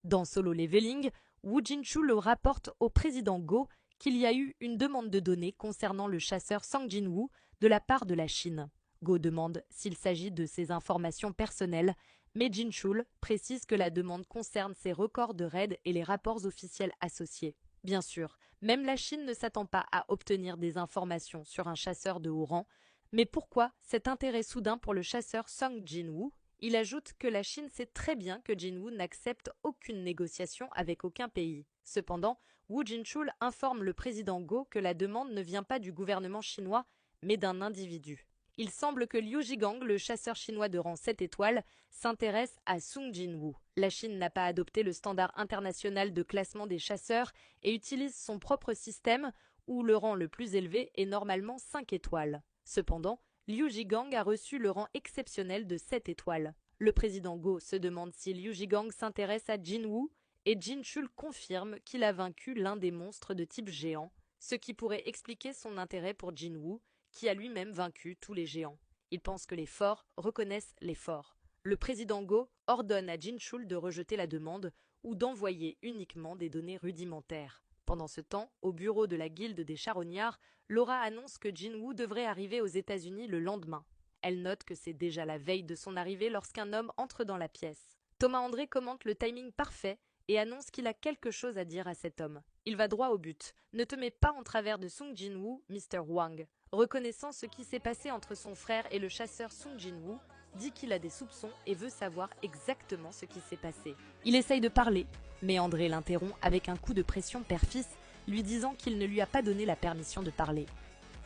Dans Solo Leveling, Wu Jinchu rapporte au président Go qu'il y a eu une demande de données concernant le chasseur Sang Jinwoo de la part de la Chine. Go demande s'il s'agit de ses informations personnelles, mais Jinchul précise que la demande concerne ses records de raids et les rapports officiels associés. Bien sûr, même la Chine ne s'attend pas à obtenir des informations sur un chasseur de haut rang, mais pourquoi cet intérêt soudain pour le chasseur Sang Jinwoo? Il ajoute que la Chine sait très bien que Jinwoo n'accepte aucune négociation avec aucun pays. Cependant, Wu Jinchul informe le président Go que la demande ne vient pas du gouvernement chinois, mais d'un individu. Il semble que Liu Jigang, le chasseur chinois de rang 7 étoiles, s'intéresse à Sung Jinwoo. La Chine n'a pas adopté le standard international de classement des chasseurs et utilise son propre système où le rang le plus élevé est normalement 5 étoiles. Cependant, Liu Jigang a reçu le rang exceptionnel de 7 étoiles. Le président Go se demande si Liu Jigang s'intéresse à Jinwoo et Jinchul confirme qu'il a vaincu l'un des monstres de type géant, ce qui pourrait expliquer son intérêt pour Jinwoo, qui a lui-même vaincu tous les géants. Il pense que les forts reconnaissent les forts. Le président Go ordonne à Jinchul de rejeter la demande ou d'envoyer uniquement des données rudimentaires. Pendant ce temps, au bureau de la guilde des charognards, Laura annonce que Jinwoo devrait arriver aux États-Unis le lendemain. Elle note que c'est déjà la veille de son arrivée lorsqu'un homme entre dans la pièce. Thomas André commente le timing parfait et annonce qu'il a quelque chose à dire à cet homme. Il va droit au but. Ne te mets pas en travers de Sung Jinwoo, Mr. Wang. Reconnaissant ce qui s'est passé entre son frère et le chasseur Sung Jinwoo, dit qu'il a des soupçons et veut savoir exactement ce qui s'est passé. Il essaye de parler, mais André l'interrompt avec un coup de pression père-fils, lui disant qu'il ne lui a pas donné la permission de parler.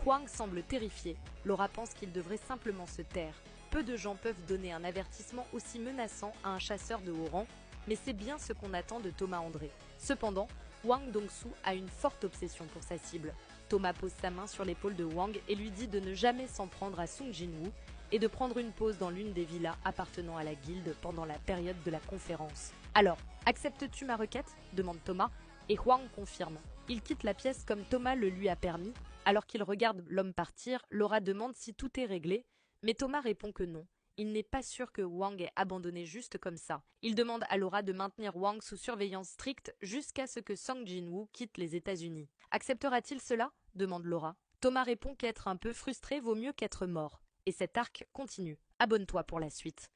Huang semble terrifié. Laura pense qu'il devrait simplement se taire. Peu de gens peuvent donner un avertissement aussi menaçant à un chasseur de haut rang, mais c'est bien ce qu'on attend de Thomas André. Cependant, Wang Dongsu a une forte obsession pour sa cible. Thomas pose sa main sur l'épaule de Wang et lui dit de ne jamais s'en prendre à Sung Jinwoo et de prendre une pause dans l'une des villas appartenant à la guilde pendant la période de la conférence. Alors, acceptes-tu ma requête? Demande Thomas, et Huang confirme. Il quitte la pièce comme Thomas le lui a permis. Alors qu'il regarde l'homme partir, Laura demande si tout est réglé, mais Thomas répond que non. Il n'est pas sûr que Wang ait abandonné juste comme ça. Il demande à Laura de maintenir Wang sous surveillance stricte jusqu'à ce que Sang Jinwoo quitte les États-Unis. Acceptera-t-il cela? Demande Laura. Thomas répond qu'être un peu frustré vaut mieux qu'être mort. Et cet arc continue. Abonne-toi pour la suite.